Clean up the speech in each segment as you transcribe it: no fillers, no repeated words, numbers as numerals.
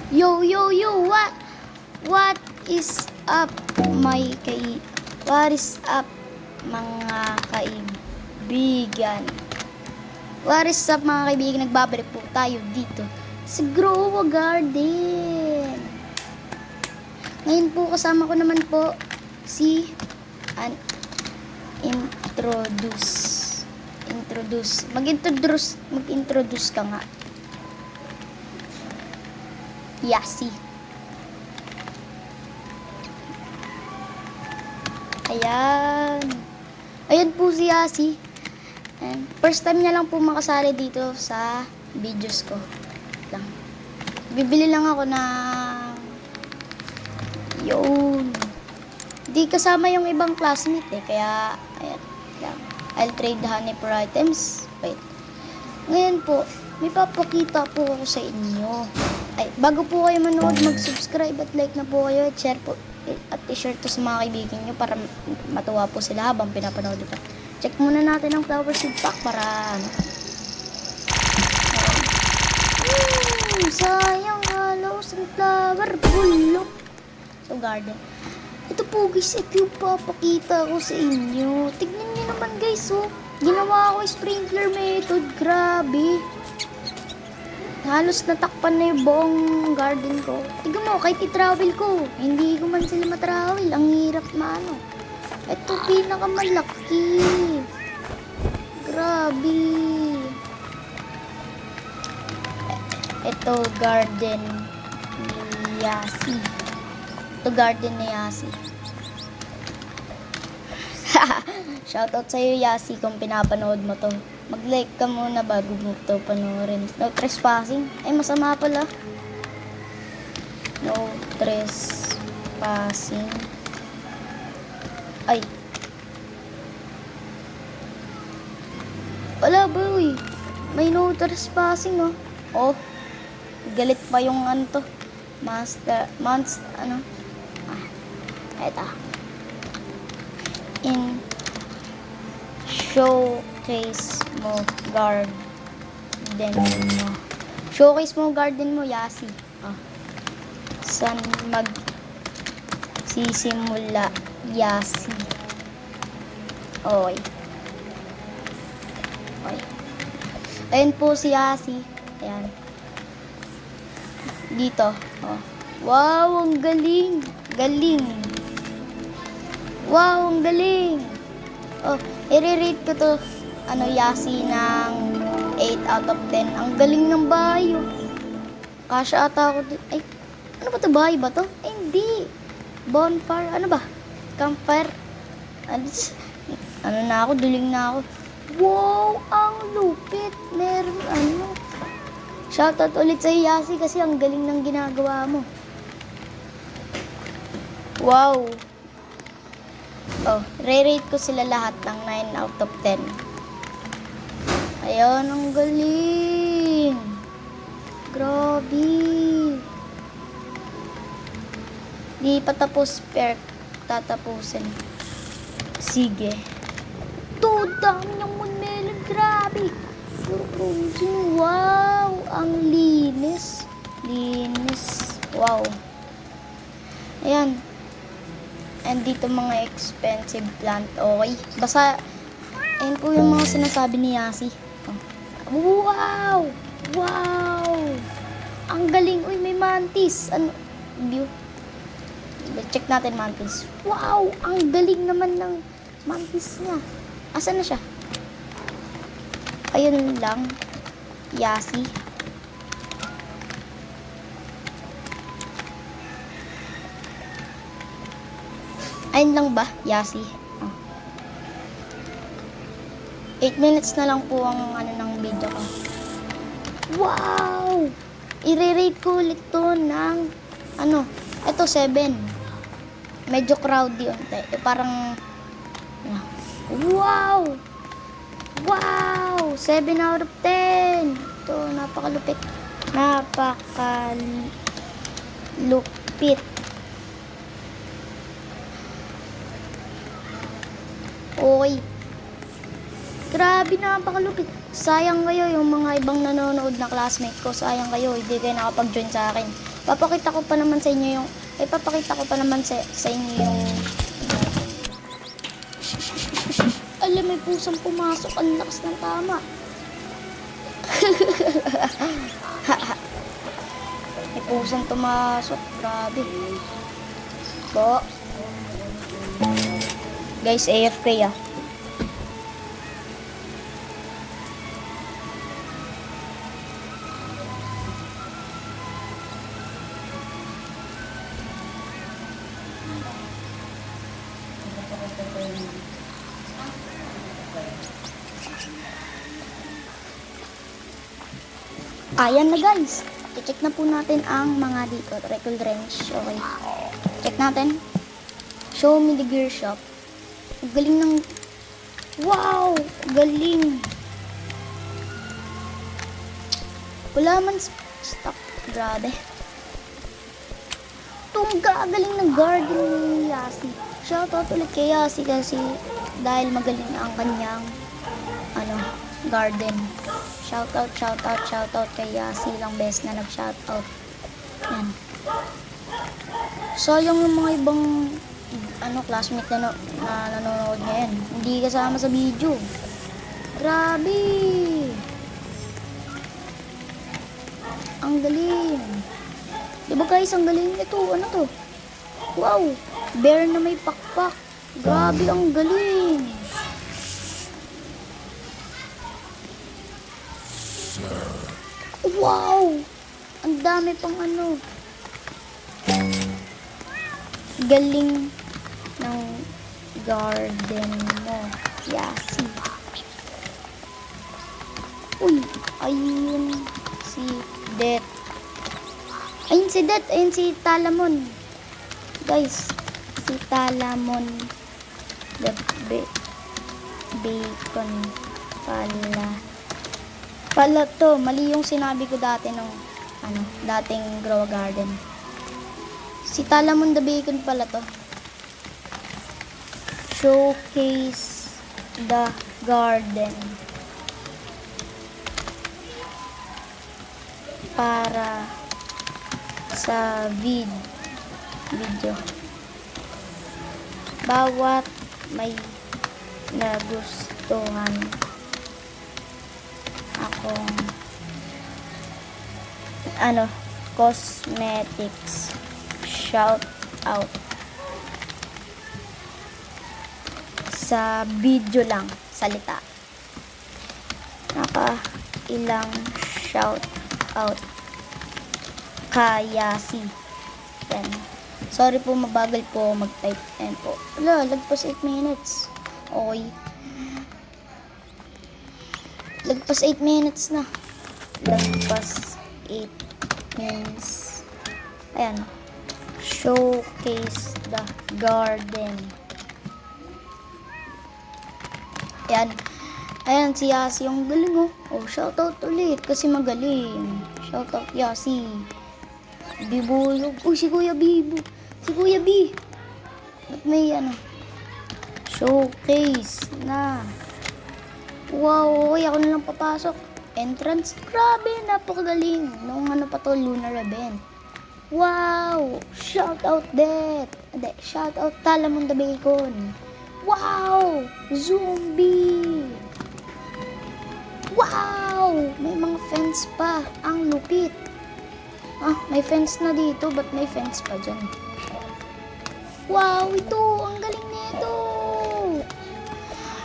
Yo, yo, yo, what is up, what is up, mga kaibigan? What is up, mga kaibigan? Nagbabalik po tayo dito sa Grow a Garden. Ngayon po, kasama ko naman po si mag-introduce ka nga. Yasi. Ayan po si Yasi. And first time niya lang po makasali dito sa videos ko. Lang. Bibili lang ako ng yun. Di kasama yung ibang classmate kaya ayan lang. I'll trade honey for items. Wait. Ngayon po, may papakita po ako sa inyo. Ay, bago po kayo manood, mag-subscribe at like na po kayo at share po at i-share to sa mga kaibigan nyo para matuwa po sila habang pinapanood ito. Check muna natin ang flower seed pack para sayang halo sunflower bulok sa garden. Ito po guys, ito yung papakita ko sa inyo. Tignan nyo naman guys, oh. Ginawa ko sprinkler method, grabe. Halos natakpan na yung buong garden ko. Tignan mo, kahit i-travel ko, hindi ko man sila matravel. Ang hirap maano. Ito, pinakamalaki. Grabe. Ito, garden ni Yasi. Ito, garden ni Yasi. Shoutout sa'yo, Yasi, kung pinapanood mo to. Mag-like ka muna bago mo ito panoorin. No trespassing. Ay, masama pala. No trespassing. Ay. Wala ba, uy? May no trespassing, oh. Oh. Galit pa yung ano to. Ano? Eto. In showcase mo garden mo. Showcase mo garden mo, Yasi. Saan sisimula, Yasi? Okay. Ayan po si Yasi. Ayan. Dito. Oh. Wow, ang galing. Galing. Wow, ang galing. Oh, i-rate ko to, Yasi, ng 8 out of 10. Ang galing ng bahay, oh. Kasya ata ako dito. Ay, ano ba to? Bahay ba to? Ay, hindi. Bonfire. Ano ba? Campfire. Ano na ako? Duling na ako. Wow, ang lupit. Meron Shoutout ulit sa Yasi kasi ang galing ng ginagawa mo. Wow. Oh, re-rate ko sila lahat ng 9 out of 10. Ayun, ang galing. Grabe. Di pa tapos, pero tatapusin. Sige. Ito, dami ng moonmelon. Grabe. Wow, ang linis. Linis. Wow. Ayan. And dito mga expensive plant. Okay. Basta, ayun po yung mga sinasabi ni Yasi. Oh. Wow! Wow! Ang galing. Uy, may mantis. View? Check natin mantis. Wow! Ang galing naman ng mantis niya. Asan na siya? Ayun lang. Yasi. Ayun lang ba, Yasi? 8 minutes na lang po ang ng video ko. Wow! I-rate ko ulit to ng ito 7. Medyo crowdy unti. Parang wow! Wow! 7 out of 10. Ito, napakalupit. Napakalupit. Okay. Grabe, napakalupit. Sayang kayo yung mga ibang nanonood na classmate ko. Sayang kayo, hindi kayo nakapag-join sa akin. Papakita ko pa naman sa inyo yung, papakita ko pa naman sa inyo yung, alam, may pusang pumasok, ang lakas ng tama. May pusang tumasok, grabe. Po. Guys, AFK ah. Ayan na guys. I-check na po natin ang mga dito. Record range. Okay. Check natin. Show me the gear shop. Ang galing ng... Wow! Galing! Wala man stock. Grabe. Itong gagaling ng garden ni Yasi. Shoutout ulit kay Yasi kasi dahil magaling ang kanyang garden. Shoutout kay Yasi, lang best na nag-shoutout. Yan. Sayang yung mga ibang classmate na nanonood ngayon. Hindi kasama sa video. Grabe! Ang galing. Diba guys, ang galing ito. Ano to? Wow! Bear na may pakpak. Grabe, ang galing. Wow! Ang dami pang galing ng garden mo. Yasi. Uy! Ayun si Det. Ayun si Det. Ayun si Talamon. Guys, si Talamon. The bacon pala to. Mali yung sinabi ko dati nung dating grow garden. Si Talamon the Bacon pala to. Showcase the garden. Para sa video. Bawat may nagustuhan akong cosmetics, shout out sa video lang, salita. Ilang shout out kay Yasi. Yan. Sorry po, mabagal po mag-type. Ayan po. Wala, lagpas 8 minutes. Okay. Lagpas 8 minutes na. Lagpas 8 minutes. Ayan. Showcase the garden. Ayan. Ayan si Yasi. Yung galing oh. Oh, shoutout ulit kasi magaling. Shoutout Yasi. Bibulog. Uy, si Kuya Bibo. Si Kuya B. Ba't may showcase na. Wow, okay, ako na lang papasok. Entrance, grabe, napakagaling. Noong pa to, lunar event. Wow, shout out Det. Shout out Talamon the Bacon. Wow, zombie. Wow, may mga fence pa. Ang lupit. May fence na dito, ba't may fence pa dyan? Wow, ito, ang galing nito.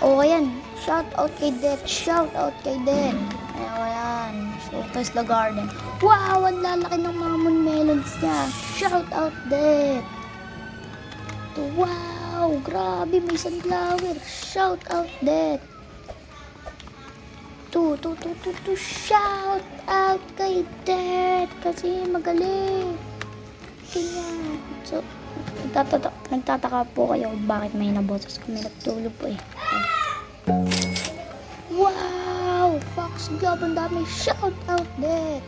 O, ayan. Shout out kay Det. Shout out kay Det. Ayan. Showcase the garden. Wow, ang lalaki ng mga melons niya. Shout out Det. Wow, grabe, may sunflower. Shout out Det. Shout out kay Det. Kasi magaling. Kaya, so, nagtataka po kayo bakit may naboses ko. May nagtulog po eh. Wow! Fox Globe, ang dami. Shout out Det.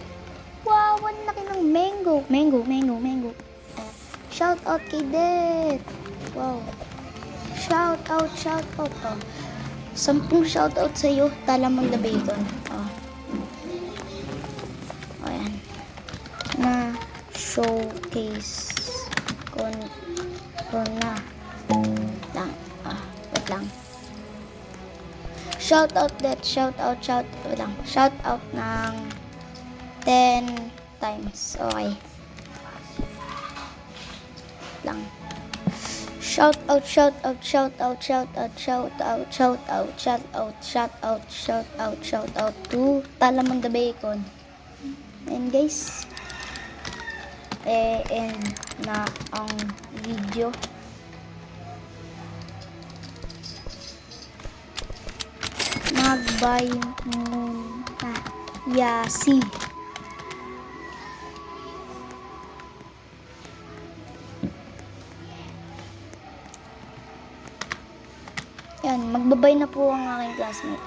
Wow, ang laki ng mango. Mango. Shout out kay Det. Wow. Shout out. Oh. 10 shout out sa iyo, Talamon the Bacon. Oh. Ayan. Na showcase ko na lang. Wait lang. Shout out ng 10 times. Okay. Lang. Shout out to Talamon the Bacon. And guys, end na ang video. Mag-bye muna. Yasi. Yan, magbabay na po ang aking classmate.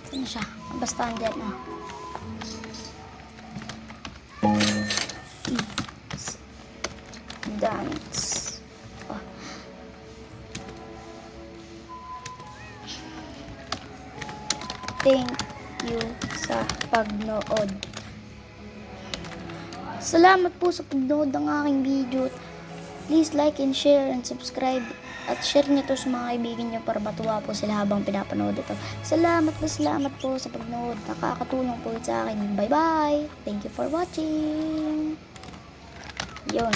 Saan siya? Basta andyan na. Dance. Thank you sa pagnood. Salamat po sa pagnood ng aking video. Please like and share and subscribe. At share nyo to sa mga kaibigan nyo para matuwa po sila habang pinapanood ito. Salamat po sa pagnood. Nakakatulong po sa akin. Bye bye. Thank you for watching. Yun.